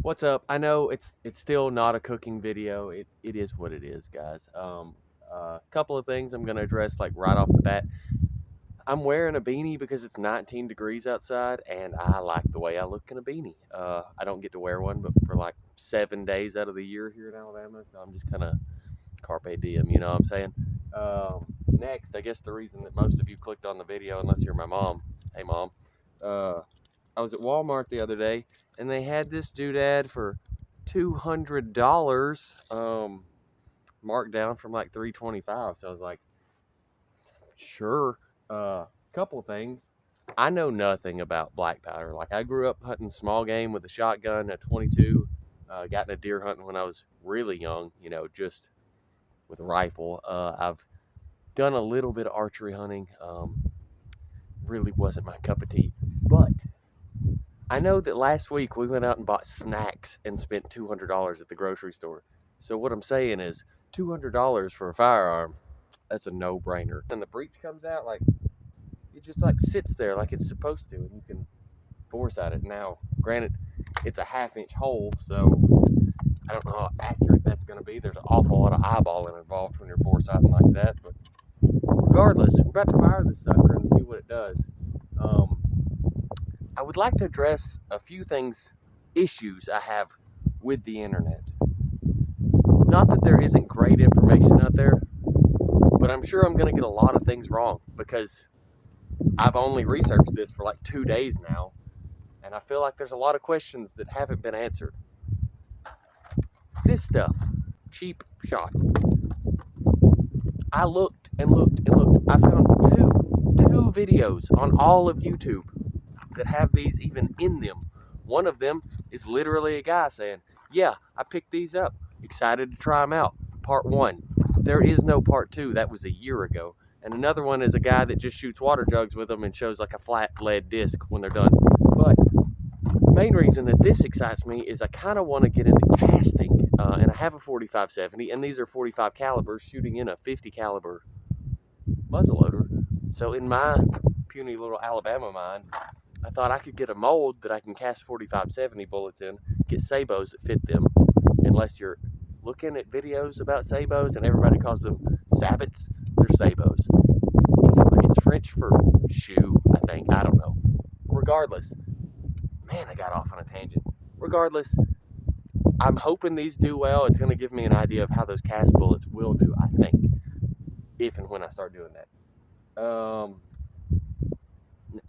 What's up? I know it's still not a cooking video. It is what it is, guys. Couple of things I'm gonna address like right off the bat. I'm wearing a beanie because it's 19 degrees outside, and I like the way I look in a beanie. I don't get to wear one, but for like 7 days out of the year here in Alabama, so I'm just kind of carpe diem. You know what I'm saying? Next, I guess the reason that most of you clicked on the video, unless you're my mom. Hey, mom. Uh, I was at Walmart the other day, and they had this doodad for $200, marked down from like $325. So I was like, sure. Couple things. I know nothing about black powder. Like, I grew up hunting small game with a shotgun at 22. Got into deer hunting when I was really young, just with a rifle. I've done a little bit of archery hunting. Really wasn't my cup of tea. But I know that last week we went out and bought snacks and spent $200 at the grocery store. So what I'm saying is $200 for a firearm, that's a no-brainer. And the breech comes out, like, it just like sits there like it's supposed to, and you can bore sight it. Now, granted, it's a half-inch hole, so I don't know how accurate that's going to be. There's an awful lot of eyeballing involved when you're bore sighting like that, but regardless, we're about to fire this sucker and see what it does. I would like to address a few issues I have with the internet. Not that there isn't great information out there, but I'm sure I'm going to get a lot of things wrong because I've only researched this for like 2 days now, and I feel like there's a lot of questions that haven't been answered. This stuff, cheap shot. I looked and looked and looked. I found two videos on all of YouTube that have these even in them. One of them is literally a guy saying, yeah, I picked these up, excited to try them out. Part 1. There is no part 2. That was a year ago. And another one is a guy that just shoots water jugs with them and shows like a flat lead disc when they're done. But the main reason that this excites me is I kind of want to get into casting, and I have a 45-70, and these are 45 calibers shooting in a 50 caliber muzzleloader. So in my puny little Alabama mind, I thought I could get a mold that I can cast 45-70 bullets in, get sabots that fit them, unless you're looking at videos about sabots and everybody calls them sabots. They're sabots. It's French for shoe, I think. I don't know. Regardless, man, I got off on a tangent. Regardless, I'm hoping these do well. It's going to give me an idea of how those cast bullets will do, I think, if and when I start doing that.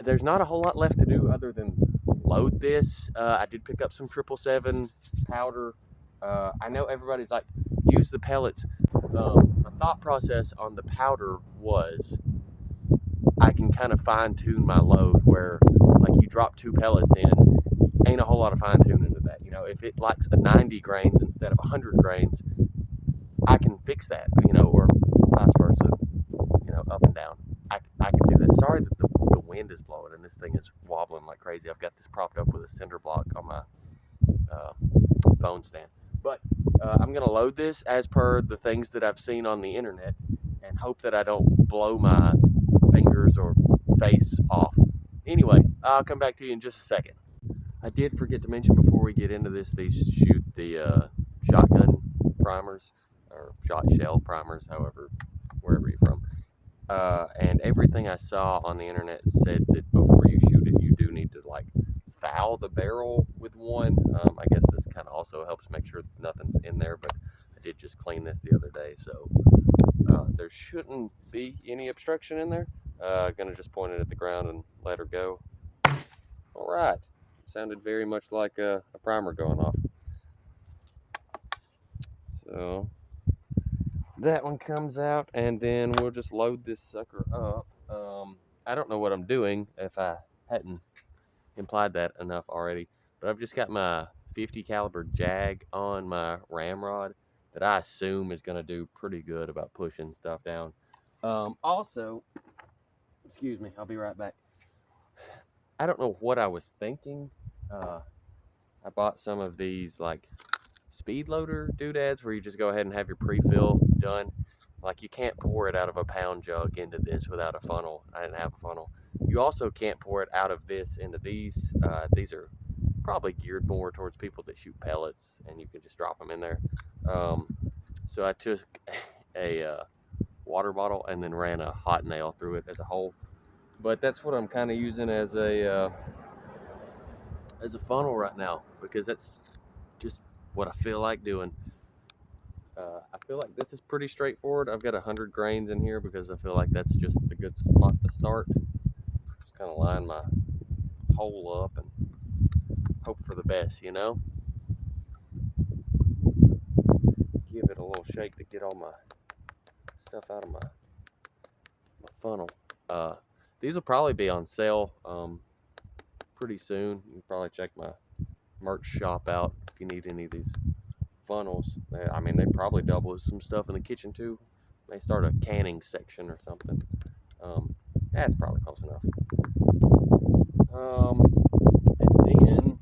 There's not a whole lot left to do other than load this. I did pick up some 777 powder. I know everybody's like, use the pellets. The thought process on the powder was I can kind of fine tune my load where like you drop 2 pellets in, ain't a whole lot of fine tuning to that. If it likes a 90 grains instead of 100 grains, I can fix that, or vice versa, up and down. I can do that. Sorry that the wind is blowing and this thing is wobbling like crazy. I've got this propped up with a cinder block on my phone stand. But I'm going to load this as per the things that I've seen on the internet and hope that I don't blow my fingers or face off. Anyway, I'll come back to you in just a second. I did forget to mention before we get into this, these shoot the shotgun primers or shot shell primers, however, wherever you're from. And everything I saw on the internet said that before you shoot it, you do need to like foul the barrel with one. I guess this kind of also helps make sure nothing's in there, but I did just clean this the other day, so there shouldn't be any obstruction in there. Gonna just point it at the ground and let her go. All right, sounded very much like a primer going off. So that one comes out, and then we'll just load this sucker up. I don't know what I'm doing if I hadn't implied that enough already, but I've just got my 50 caliber Jag on my ramrod that I assume is going to do pretty good about pushing stuff down. Also, excuse me, I'll be right back. I don't know what I was thinking. I bought some of these like speed loader doodads where you just go ahead and have your pre-fill done. Like, you can't pour it out of a pound jug into this without a funnel. I didn't have a funnel. You also can't pour it out of this into these. These are probably geared more towards people that shoot pellets, and you can just drop them in there. So I took a water bottle and then ran a hot nail through it as a hole. But that's what I'm kind of using as a funnel right now, because that's just what I feel like doing. I feel like this is pretty straightforward. I've got 100 grains in here because I feel like that's just a good spot to start. Just kind of line my hole up and hope for the best, you know? Give it a little shake to get all my stuff out of my funnel. These will probably be on sale pretty soon. You can probably check my merch shop out if you need any of these funnels. I mean, they probably double as some stuff in the kitchen too. They start a canning section or something. That's probably close enough. And then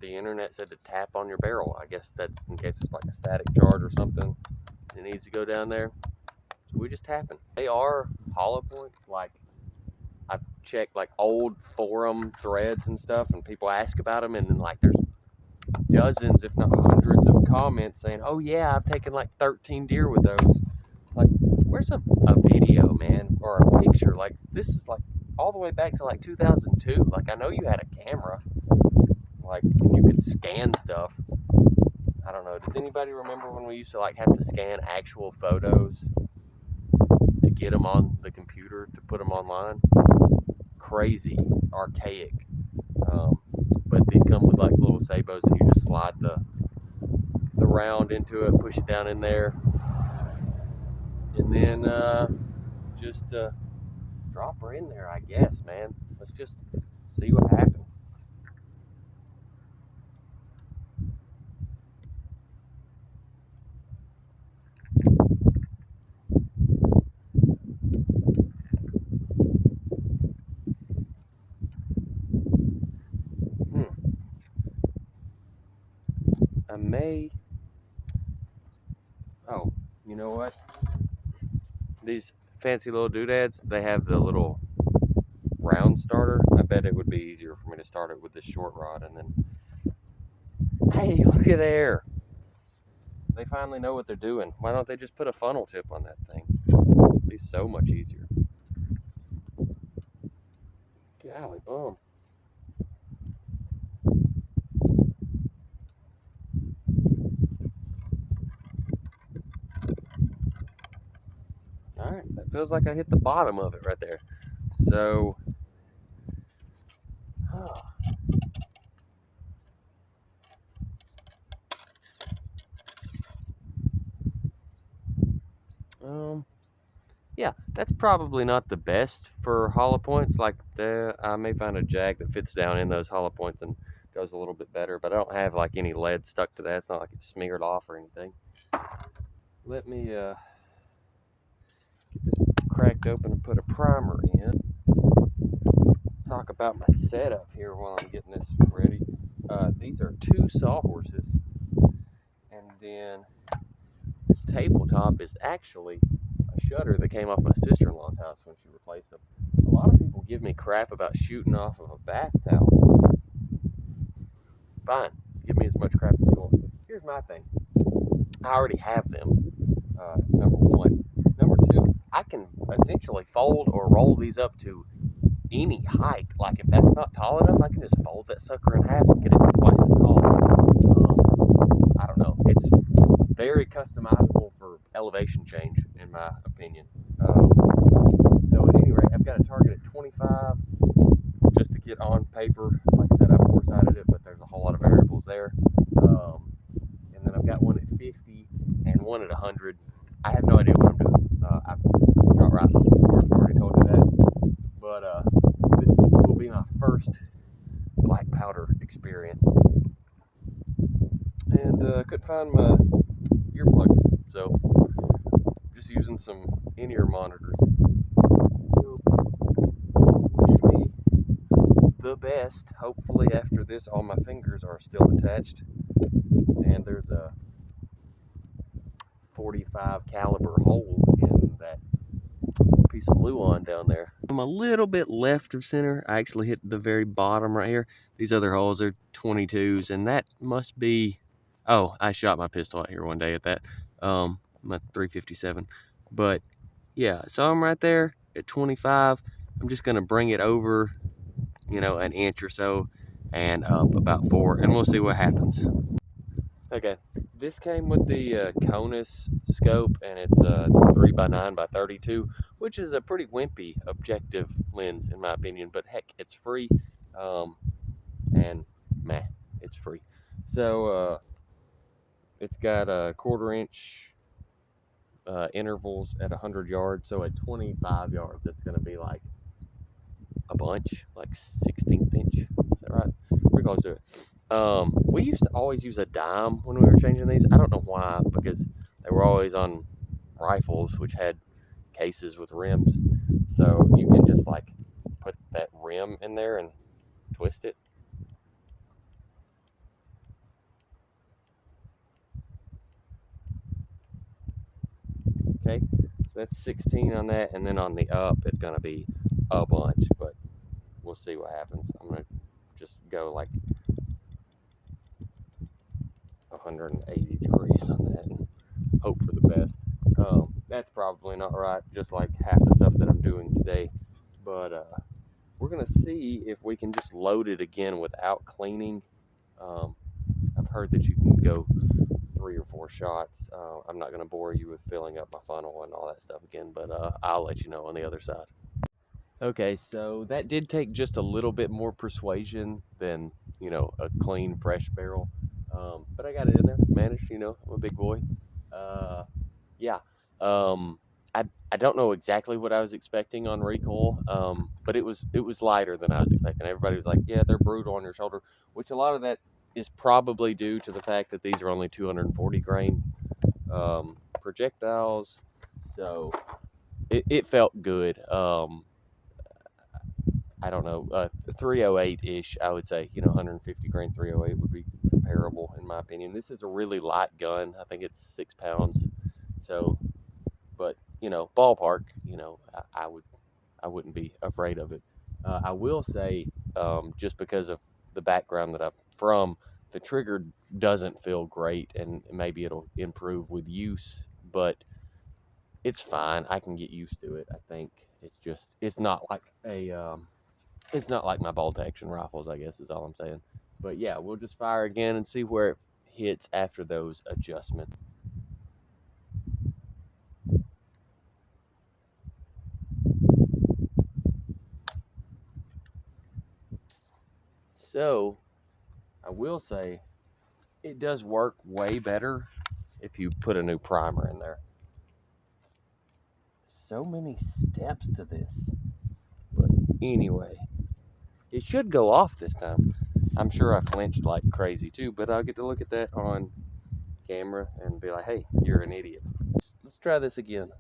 the internet said to tap on your barrel. I guess that's in case it's like a static charge or something. It needs to go down there. So we're just tapping. They are hollow points. Like, I've checked like old forum threads and stuff, and people ask about them, and then like there's dozens, if not hundreds, of comments saying, "Oh yeah, I've taken like 13 deer with those." Like, where's a video, man, or a picture? Like, this is like all the way back to like 2002. Like, I know you had a camera, like, and you could scan stuff. I don't know. Does anybody remember when we used to like have to scan actual photos to get them on the computer to put them online? Crazy, archaic. But these come with like little sabos, and you just slide the round into it, push it down in there, and then just drop her in there, I guess, man. Let's just see what happens. I may, oh, you know what? These fancy little doodads, they have the little round starter. I bet it would be easier for me to start it with this short rod, and then, hey, look at there. They finally know what they're doing. Why don't they just put a funnel tip on that thing? It'd be so much easier. Golly bum. Alright, that feels like I hit the bottom of it right there. So, yeah, that's probably not the best for hollow points. Like, I may find a jag that fits down in those hollow points and goes a little bit better, but I don't have like any lead stuck to that. It's not like it's smeared off or anything. Let me get this cracked open and put a primer in. Talk about my setup here while I'm getting this ready. These are 2 sawhorses, and then this tabletop is actually a shutter that came off my sister-in-law's house when she replaced them. A lot of people give me crap about shooting off of a bath towel. Fine, give me as much crap as you want. Here's my thing. I already have them, number one. Number two, I can essentially fold or roll these up to any height. Like, if that's not tall enough, I can just fold that sucker in half and get it twice as tall. I don't know. It's very customizable for elevation change, in my opinion. So at any rate, I've got a target at 25 just to get on paper. Like I said, I've four-sided it, but there's a whole lot of variables there. And then I've got one at 50 and one at 100. I have no idea what I'm doing. I've shot rifles before, I've already told you that. But this will be my first black powder experience. And couldn't find my earplugs, so just using some in-ear monitors. So, wish me the best. Hopefully after this all my fingers are still attached, and there's a 45 caliber hole in that piece of Luan down there. I'm a little bit left of center. I actually hit the very bottom right here. These other holes are 22s, and that must be, oh, I shot my pistol out here one day at that. My 357. But yeah, so I'm right there at 25. I'm just gonna bring it over, you know, an inch or so and up about 4, and we'll see what happens. Okay, this came with the Conus scope, and it's a 3x9x32, which is a pretty wimpy objective lens in my opinion, but heck, it's free, and meh, it's free. So it's got a 1/4 inch intervals at 100 yards, so at 25 yards, it's going to be like a bunch, like 16th inch. Is that right? Pretty close to it. We used to always use a dime when we were changing these. I don't know why, because they were always on rifles, which had cases with rims. So you can just like put that rim in there and twist it. Okay, so that's 16 on that, and then on the up, it's gonna be a bunch, but we'll see what happens. I'm gonna just go like 180 degrees on that and hope for the best. That's probably not right, just like half the stuff that I'm doing today, but we're gonna see if we can just load it again without cleaning. I've heard that you can go 3 or 4 shots. I'm not gonna bore you with filling up my funnel and all that stuff again, but I'll let you know on the other side. Okay, so that did take just a little bit more persuasion than, you know, a clean, fresh barrel. But I got it in there, managed, you know, I'm a big boy. Yeah, I don't know exactly what I was expecting on recoil, but it was lighter than I was expecting. Everybody was like, yeah, they're brutal on your shoulder, which a lot of that is probably due to the fact that these are only 240 grain projectiles, so it felt good. I don't know, 308-ish, I would say, you know, 150 grain 308 would be comparable in my opinion. This is a really light gun. I think it's 6 pounds. So, but, you know, ballpark, you know, I wouldn't be afraid of it. I will say, just because of the background that I'm from, the trigger doesn't feel great, and maybe it'll improve with use, but it's fine. I can get used to it. I think it's just, it's not like it's not like my bolt action rifles, I guess is all I'm saying. But yeah, we'll just fire again and see where it hits after those adjustments. So I will say it does work way better if you put a new primer in there. So many steps to this. But anyway, it should go off this time. I'm sure I flinched like crazy too, but I'll get to look at that on camera and be like, hey, you're an idiot. Let's try this again.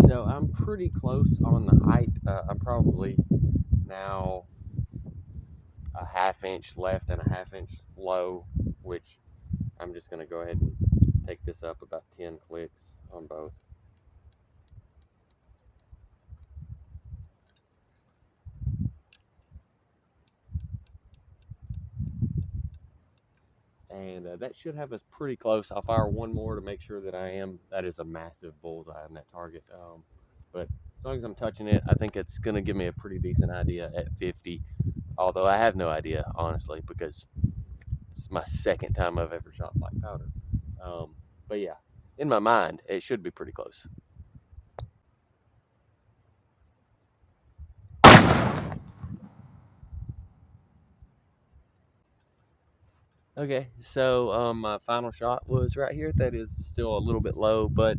So I'm pretty close on the height. I'm probably now a 1/2 inch left and a 1/2 inch low, which I'm just going to go ahead and take this up about 10 clicks on both. And that should have us pretty close. I'll fire one more to make sure that that is a massive bullseye on that target. But as long as I'm touching it, I think it's going to give me a pretty decent idea at 50. Although I have no idea, honestly, because it's my second time I've ever shot black powder. But yeah, in my mind, it should be pretty close. Okay, so my final shot was right here. That is still a little bit low, but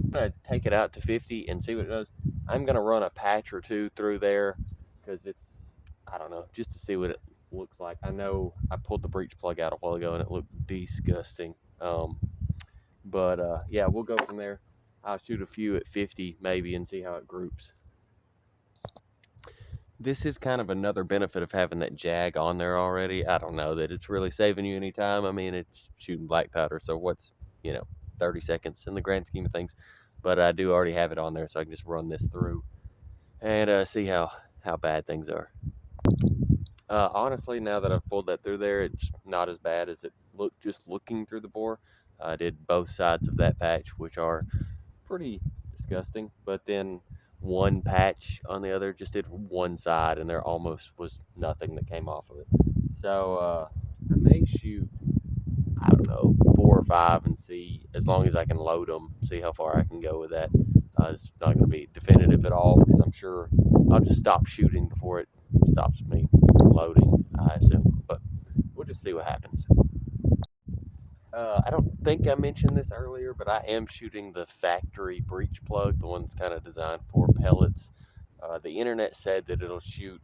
I'm gonna take it out to 50 and see what it does. I'm gonna run a patch or two through there because it's, I don't know, just to see what it looks like. I know I pulled the breech plug out a while ago and it looked disgusting. But yeah, we'll go from there. I'll shoot a few at 50 maybe and see how it groups. this is kind of another benefit of having that jag on there already. I don't know that it's really saving you any time. I mean, it's shooting black powder, so what's, 30 seconds in the grand scheme of things. But I do already have it on there, so I can just run this through and see how bad things are. Honestly, now that I've pulled that through there, it's not as bad as it looked just looking through the bore. I did both sides of that patch, which are pretty disgusting, but then one patch on the other just did one side, and there almost was nothing that came off of it. So I may shoot, I don't know, 4 or 5 and see, as long as I can load them, see how far I can go with that. It's not going to be definitive at all, because I'm sure I'll just stop shooting before it stops me loading, I assume. But we'll just see what happens. I don't think I mentioned this earlier, but I am shooting the factory breech plug, the one that's kind of designed for pellets. The internet said that it'll shoot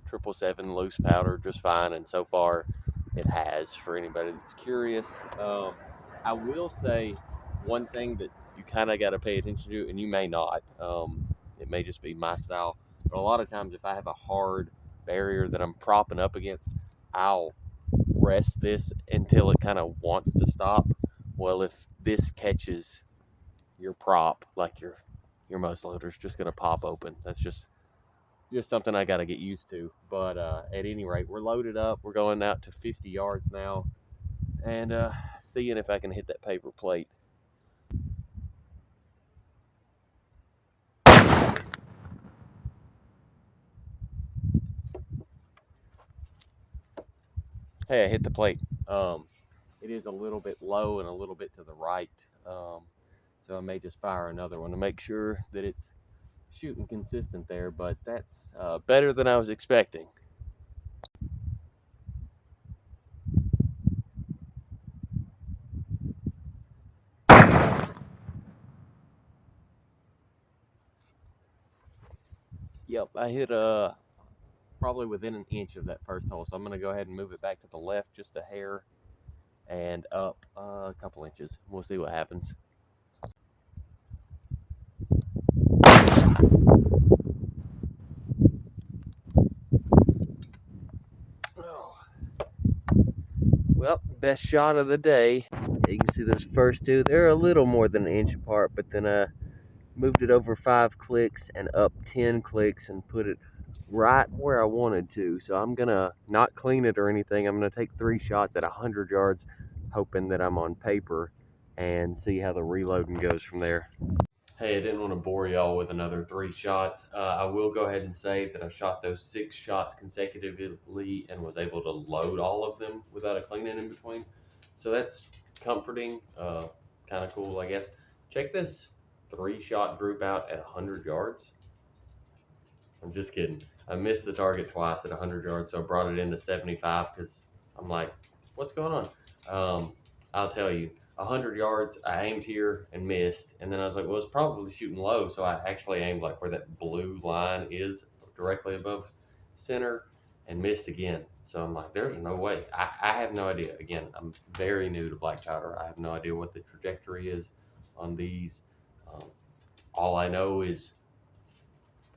777 loose powder just fine, and so far it has, for anybody that's curious. I will say one thing that you kind of got to pay attention to, and you may not, it may just be my style, but a lot of times if I have a hard barrier that I'm propping up against, I'll rest this until it kind of wants to stop. Well, if this catches your prop, like your muzzleloader is just going to pop open. That's just something I got to get used to. But at any rate, we're loaded up. We're going out to 50 yards now, and seeing if I can hit that paper plate. Hey, I hit the plate. It is a little bit low and a little bit to the right, so I may just fire another one to make sure that it's shooting consistent there. But that's better than I was expecting. Yep, I hit probably within an inch of that first hole, so I'm going to go ahead and move it back to the left just a hair and up a couple inches. We'll see what happens. Oh. Well, best shot of the day. You can see those first two. They're a little more than an inch apart, but then I moved it over 5 clicks and up 10 clicks and put it right where I wanted to. So I'm gonna not clean it or anything. I'm gonna take 3 shots at 100 yards, hoping that I'm on paper, and see how the reloading goes from there. Hey, I didn't want to bore y'all with another 3 shots. I will go ahead and say that I shot those 6 shots consecutively and was able to load all of them without a cleaning in between. So that's comforting, kind of cool, I guess. Check this 3-shot group out at 100 yards. I'm just kidding. I missed the target twice at 100 yards, so I brought it into 75 because I'm like, what's going on? I'll tell you. 100 yards, I aimed here and missed, and then I was like, well, it's probably shooting low, so I actually aimed like where that blue line is, directly above center, and missed again. So I'm like, there's no way. I have no idea. Again, I'm very new to black powder. I have no idea what the trajectory is on these. All I know is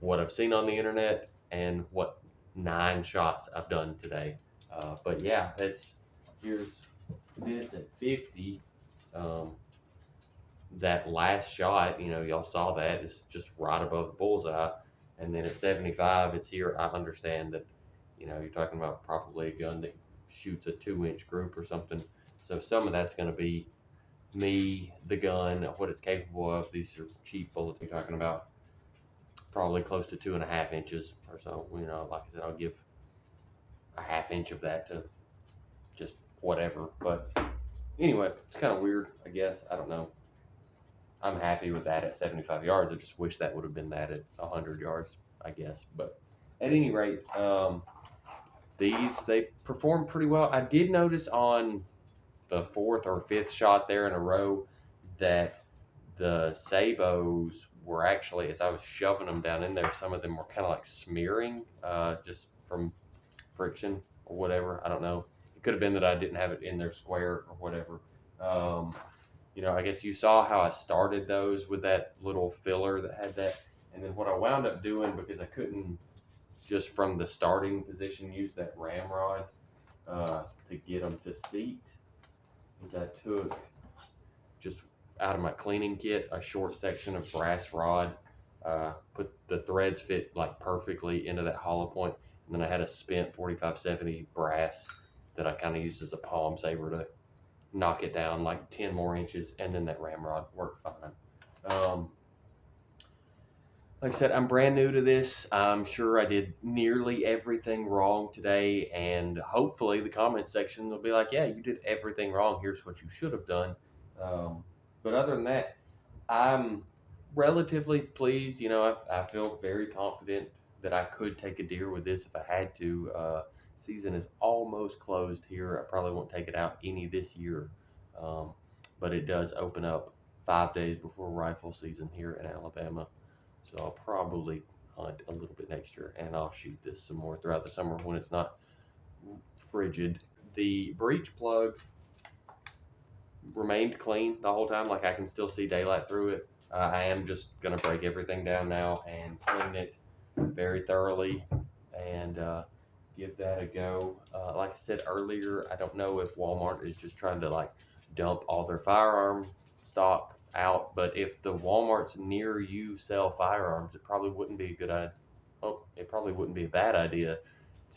what I've seen on the internet and what 9 shots I've done today. But yeah, here's this at 50. That last shot, y'all saw that, is just right above the bullseye. And then at 75, it's here. I understand that, you're talking about probably a gun that shoots a 2-inch group or something. So some of that's going to be me, the gun, what it's capable of. These are cheap bullets you're talking about. Probably close to 2.5 inches or so. Like I said, I'll give a half inch of that to just whatever. But anyway, it's kind of weird, I guess. I don't know. I'm happy with that at 75 yards. I just wish that would have been that at 100 yards, I guess. But at any rate, they performed pretty well. I did notice on the 4th or 5th shot there in a row that the sabos were actually, as I was shoving them down in there, some of them were kind of like smearing just from friction or whatever. I don't know. It could have been that I didn't have it in there square or whatever. I guess you saw how I started those with that little filler that had that. And then what I wound up doing, because I couldn't just from the starting position, use that ramrod to get them to seat. Is I took just out of my cleaning kit a short section of brass rod, put the threads fit like perfectly into that hollow point, and then I had a spent 4570 brass that I kind of used as a palm saver to knock it down like 10 more inches, and then that ramrod worked fine. Like I said, I'm brand new to this. I'm sure I did nearly everything wrong today, and hopefully the comment section will be like, yeah, you did everything wrong. Here's what you should have done. But other than that, I'm relatively pleased. You know, I feel very confident that I could take a deer with this if I had to. Season is almost closed here. I probably won't take it out any this year, but it does open up 5 days before rifle season here in Alabama. So I'll probably hunt a little bit next year, and I'll shoot this some more throughout the summer when it's not frigid. The breech plug remained clean the whole time. Like, I can still see daylight through it. I am just going to break everything down now and clean it very thoroughly and give that a go. Like I said earlier, I don't know if Walmart is just trying to like dump all their firearm stock out, but if the Walmarts near you sell firearms, it probably wouldn't be a good idea. Oh, it probably wouldn't be a bad idea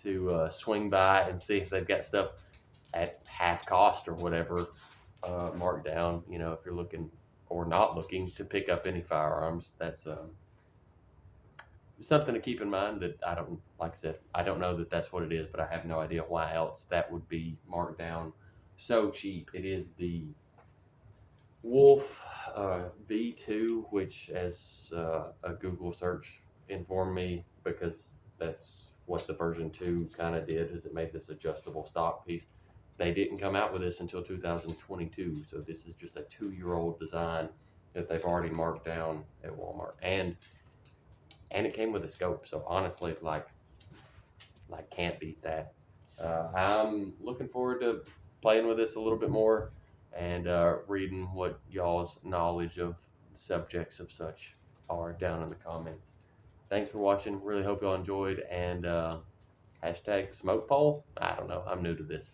to swing by and see if they've got stuff at half cost or whatever, marked down. You know, if you're looking or not looking to pick up any firearms, that's something to keep in mind. That I don't, like I said, I don't know that that's what it is, but I have no idea why else that would be marked down so cheap. It is the Wolf V2, which, as a Google search informed me, because that's what the version 2 kind of did, is it made this adjustable stock piece. They didn't come out with this until 2022, so this is just a 2-year-old design that they've already marked down at Walmart, and it came with a scope. So honestly, like can't beat that. I'm looking forward to playing with this a little bit more and reading what y'all's knowledge of subjects of such are down in the comments. Thanks for watching. Really hope y'all enjoyed, and hashtag smoke pole. I don't know. I'm new to this.